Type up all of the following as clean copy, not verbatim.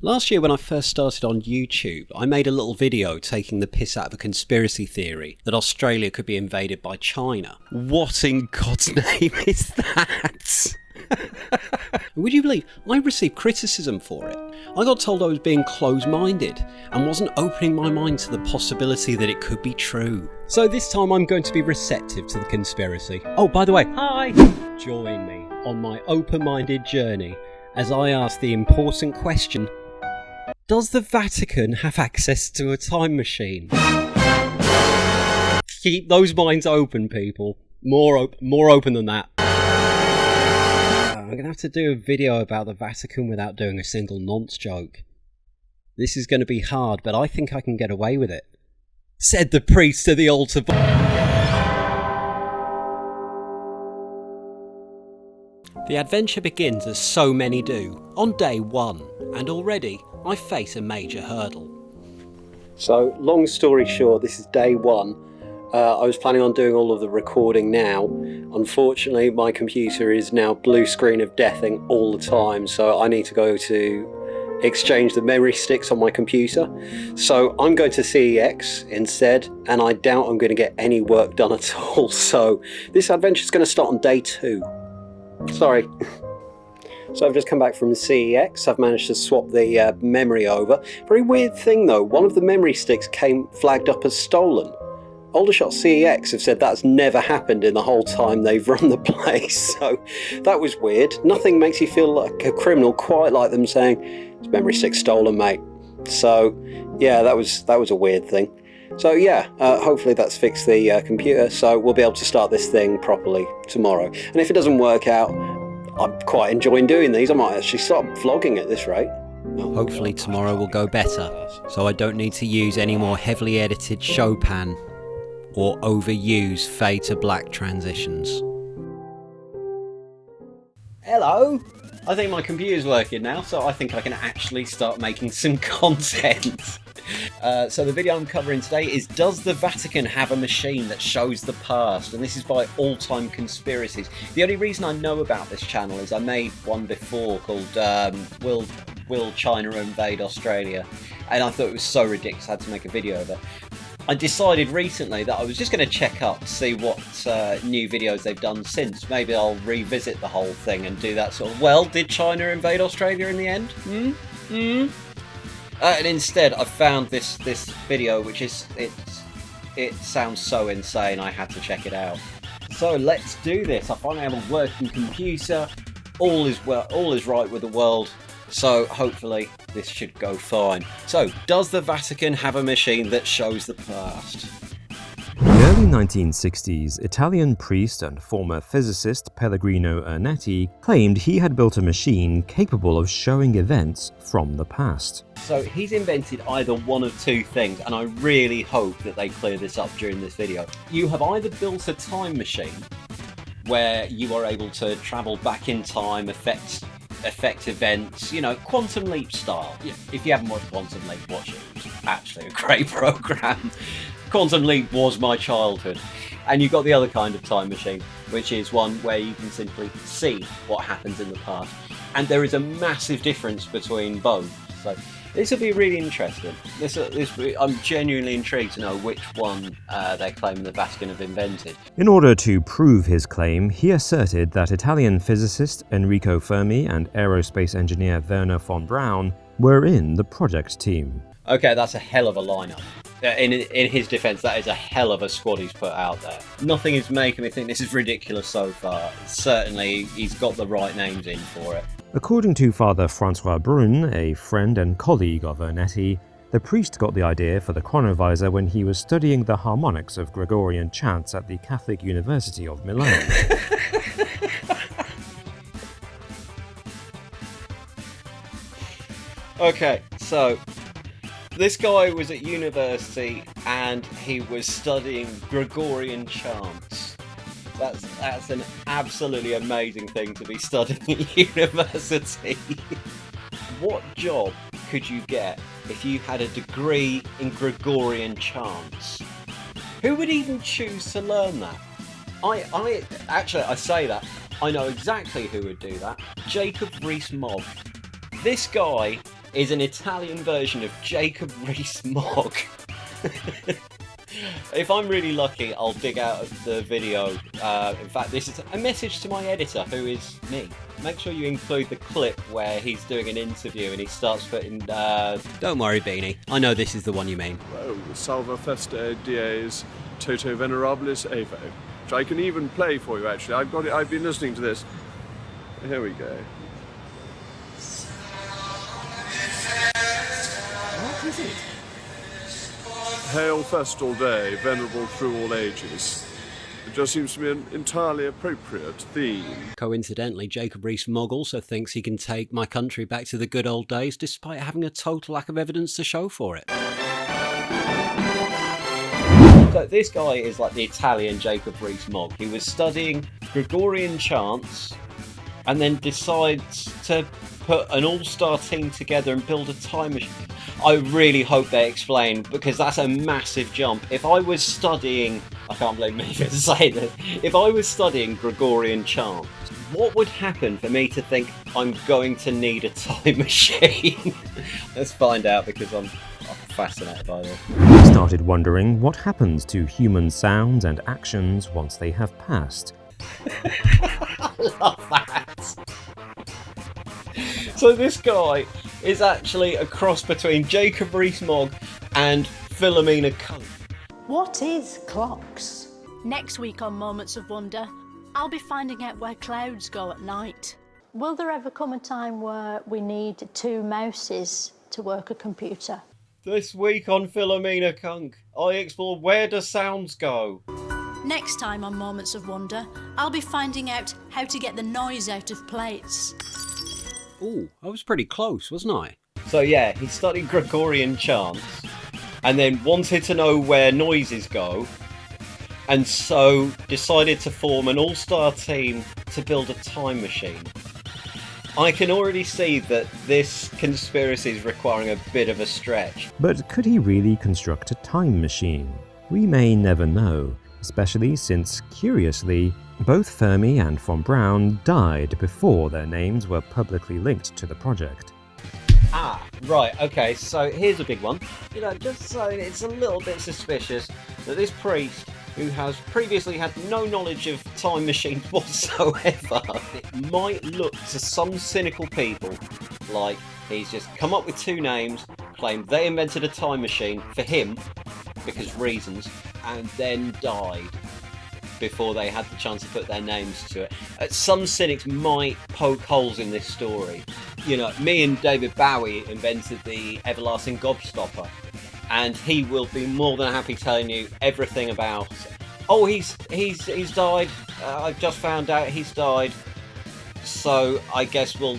Last year when I first started on YouTube, I made a little video taking the piss out of a conspiracy theory that Australia could be invaded by China. What in God's name is that? Would you believe I received criticism for it? I got told I was being close-minded and wasn't opening my mind to the possibility that it could be true. So this time I'm going to be receptive to the conspiracy. Oh, by the way, hi! Join me on my open-minded journey as I ask the important question: does the Vatican have access to a time machine? Keep those minds open, people. More open than that. I'm going to have to do a video about the Vatican without doing a single nonce joke. This is going to be hard, but I think I can get away with it. Said the priest to the altar. The adventure begins as so many do, on day one, and already I face a major hurdle. So, long story short, this is day one. I was planning on doing all of the recording now. Unfortunately, my computer is now blue screen of deathing all the time, so I need to go to exchange the memory sticks on my computer. So I'm going to CEX instead, and I doubt I'm going to get any work done at all. So this adventure is going to start on day two. Sorry. So I've just come back from CEX. I've managed to swap the memory over. Very weird thing though, one of the memory sticks came flagged up as stolen. Aldershot CEX have said that's never happened in the whole time they've run the place, so that was weird. Nothing makes you feel like a criminal quite like them saying, "This memory stick's stolen, mate." So yeah, that was a weird thing. So yeah, hopefully that's fixed the computer, so we'll be able to start this thing properly tomorrow. And if it doesn't work out, I'm quite enjoying doing these. I might actually start vlogging at this rate. Hopefully tomorrow will go better, so I don't need to use any more heavily edited Chopin or overuse fade to black transitions. Hello! I think my computer's working now, so I think I can actually start making some content. So the video I'm covering today is, does the Vatican have a machine that shows the past? And this is by All Time Conspiracies. The only reason I know about this channel is I made one before called Will China Invade Australia? And I thought it was so ridiculous I had to make a video of it. I decided recently that I was just going to check up to see what new videos they've done since. Maybe I'll revisit the whole thing and do that sort of, well, did China invade Australia in the end? And instead I found this video, which is, it sounds so insane I had to check it out. So let's do this. I finally have a working computer. All is right with the world. So hopefully this should go fine. So, does the Vatican have a machine that shows the past? In the early 1960s, Italian priest and former physicist Pellegrino Ernetti claimed he had built a machine capable of showing events from the past. So he's invented either one of two things, and I really hope that they clear this up during this video. You have either built a time machine where you are able to travel back in time, affect events, you know, Quantum Leap style. If you haven't watched Quantum Leap, watch it. It's actually a great program. Quantum Leap was my childhood. And you've got the other kind of time machine, which is one where you can simply see what happens in the past. And there is a massive difference between both. So this will be really interesting. I'm genuinely intrigued to know which one they're claiming the Vatican have invented. In order to prove his claim, he asserted that Italian physicist Enrico Fermi and aerospace engineer Werner von Braun were in the project team. Okay, that's a hell of a lineup. In his defence, that is a hell of a squad he's put out there. Nothing is making me think this is ridiculous so far. Certainly, he's got the right names in for it. According to Father Francois Brun, a friend and colleague of Ernetti, the priest got the idea for the chronovisor when he was studying the harmonics of Gregorian chants at the Catholic University of Milan. Okay, so this guy was at university and he was studying Gregorian chants. That's an absolutely amazing thing to be studying at university. What job could you get if you had a degree in Gregorian chants? Who would even choose to learn that? I say that, I know exactly who would do that. Jacob Rees-Mogg. This guy is an Italian version of Jacob Rees-Mogg. If I'm really lucky, I'll dig out the video. In fact, this is a message to my editor, who is me. Make sure you include the clip where he's doing an interview and he starts putting... Don't worry, Beany. I know this is the one you mean. Oh, Salva Feste Dies Toto Venerabilis Evo. Which I can even play for you, actually. I've got it. I've been listening to this. Here we go. What is it? Hail Festal Day, venerable through all ages. It just seems to be an entirely appropriate theme. Coincidentally, Jacob Rees-Mogg also thinks he can take my country back to the good old days despite having a total lack of evidence to show for it. So this guy is like the Italian Jacob Rees-Mogg. He was studying Gregorian chants and then decides to put an all-star team together and build a time machine. I really hope they explain, because that's a massive jump. If I was studying, I can't believe me for saying this, if I was studying Gregorian chants, what would happen for me to think I'm going to need a time machine? Let's find out, because I'm fascinated by this. He started wondering what happens to human sounds and actions once they have passed. I love that. So this guy is actually a cross between Jacob Rees-Mogg and Philomena Kunk. What is clocks? Next week on Moments of Wonder, I'll be finding out where clouds go at night. Will there ever come a time where we need 2 mouses to work a computer? This week on Philomena Kunk, I explore where do sounds go. Next time on Moments of Wonder, I'll be finding out how to get the noise out of plates. Ooh, I was pretty close, wasn't I? So yeah, he studied Gregorian chants and then wanted to know where noises go, and so decided to form an all-star team to build a time machine. I can already see that this conspiracy is requiring a bit of a stretch. But could he really construct a time machine? We may never know, especially since, curiously, both Fermi and von Braun died before their names were publicly linked to the project. Ah, right, okay, so here's a big one. You know, just so it's a little bit suspicious that this priest, who has previously had no knowledge of time machines whatsoever, it might look to some cynical people like he's just come up with 2 names, claimed they invented a time machine for him, because reasons, and then died before they had the chance to put their names to it. Some cynics might poke holes in this story. You know, me and David Bowie invented the everlasting gobstopper, and he will be more than happy telling you everything about, oh, he's died, I've just found out he's died, so I guess we'll,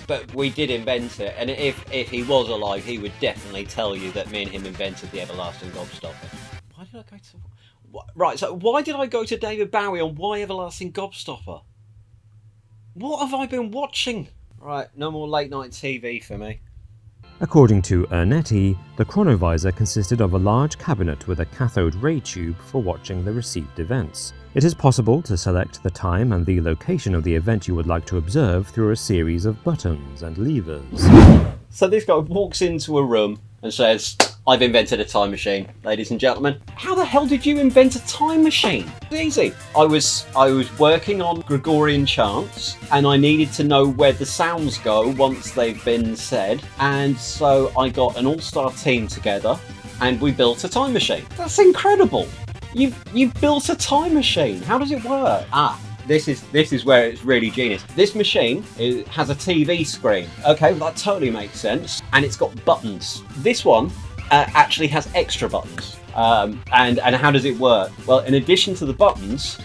but we did invent it, and if he was alive, he would definitely tell you that me and him invented the everlasting gobstopper. Why did I go to... Right, so why did I go to David Bowie on why everlasting gobstopper? What have I been watching? Right, no more late night TV for me. According to Ernetti, the chronovisor consisted of a large cabinet with a cathode ray tube for watching the received events. It is possible to select the time and the location of the event you would like to observe through a series of buttons and levers. So this guy walks into a room and says, I've invented a time machine, ladies and gentlemen. How the hell did you invent a time machine? It's easy. I was working on Gregorian chants, and I needed to know where the sounds go once they've been said, and so I got an all-star team together, and we built a time machine. That's incredible. You built a time machine. How does it work? This is where it's really genius. This machine has a TV screen. Okay, well, that totally makes sense. And it's got buttons. This one actually has extra buttons. And how does it work? Well, in addition to the buttons,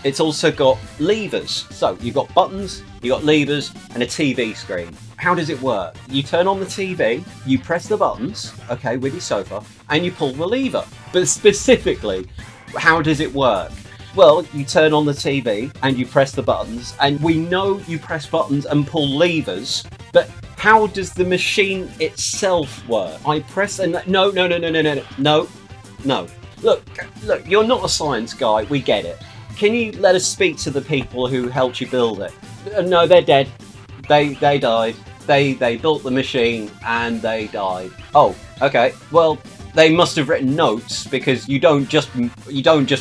it's also got levers. So you've got buttons, you've got levers, and a TV screen. How does it work? You turn on the TV, you press the buttons, okay, with your sofa, and you pull the lever. But specifically, how does it work? Well, you turn on the TV and you press the buttons, and we know you press buttons and pull levers, but how does the machine itself work? I press and no. Look, you're not a science guy, we get it. Can you let us speak to the people who helped you build it? No, they're dead. They died. They built the machine and they died. Oh, okay. Well, they must have written notes, because you don't just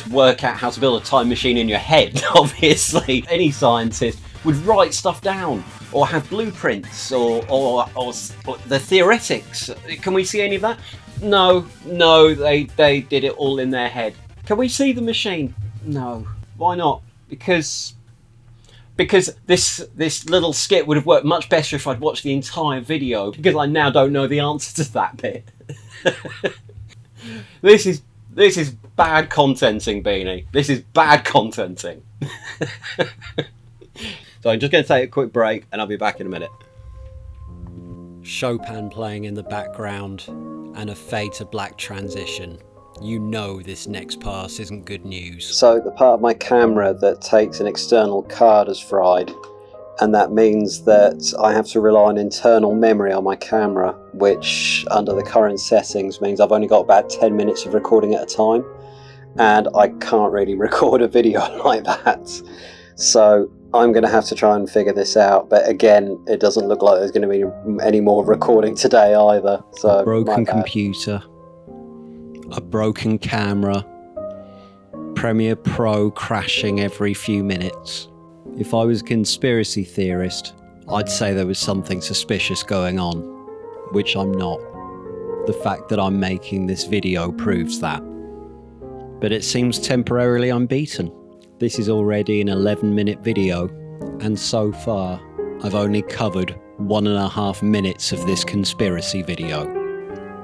work out how to build a time machine in your head. Obviously, any scientist would write stuff down or have blueprints or the theoretics. Can we see any of that? No, they did it all in their head. Can we see the machine? No. Why not? Because this little skit would have worked much better if I'd watched the entire video, because I now don't know the answer to that bit. This is bad contenting, Beany. This is bad contenting. So I'm just going to take a quick break and I'll be back in a minute. Chopin playing in the background and a fade to black transition. You know this next pass isn't good news. So the part of my camera that takes an external card has fried, and that means that I have to rely on internal memory on my camera, which under the current settings means I've only got about 10 minutes of recording at a time, and I can't really record a video like that. So I'm going to have to try and figure this out, but again, it doesn't look like there's going to be any more recording today either. So a broken computer, a broken camera, Premiere Pro crashing every few minutes. If I was a conspiracy theorist, I'd say there was something suspicious going on, which I'm not. The fact that I'm making this video proves that. But it seems temporarily I'm beaten. This is already an 11-minute video, and so far I've only covered 1.5 minutes of this conspiracy video.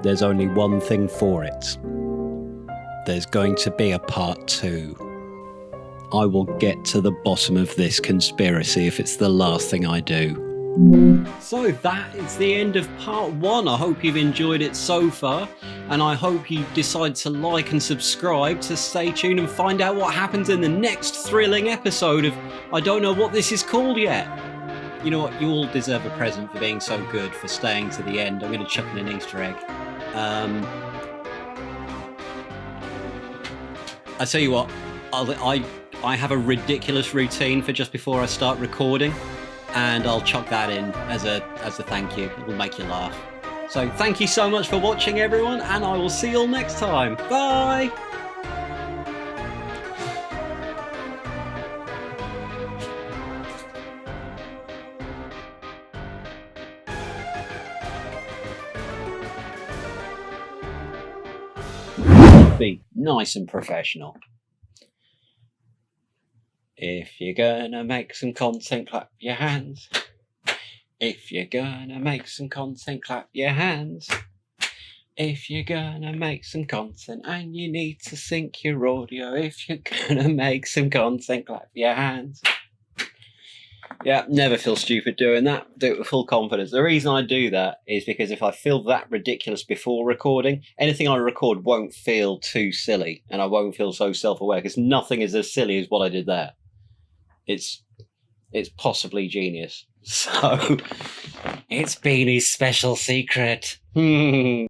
There's only one thing for it. There's going to be a part 2. I will get to the bottom of this conspiracy if it's the last thing I do. So that is the end of part 1. I hope you've enjoyed it so far, and I hope you decide to like and subscribe to stay tuned and find out what happens in the next thrilling episode of I don't know what this is called yet. You know what, you all deserve a present for being so good, for staying to the end. I'm going to chuck in an Easter egg. I tell you what, I have a ridiculous routine for just before I start recording, and I'll chuck that in as a thank you. It will make you laugh. So thank you so much for watching, everyone, and I will see you all next time. Bye! Be nice and professional. If you're gonna make some content, clap your hands. If you're gonna make some content, clap your hands. If you're gonna make some content and you need to sync your audio, if you're gonna make some content, clap your hands. Yeah, never feel stupid doing that. Do it with full confidence. The reason I do that is because if I feel that ridiculous before recording, anything I record won't feel too silly, and I won't feel so self-aware, because nothing is as silly as what I did there. It's possibly genius. So, it's Beany's special secret.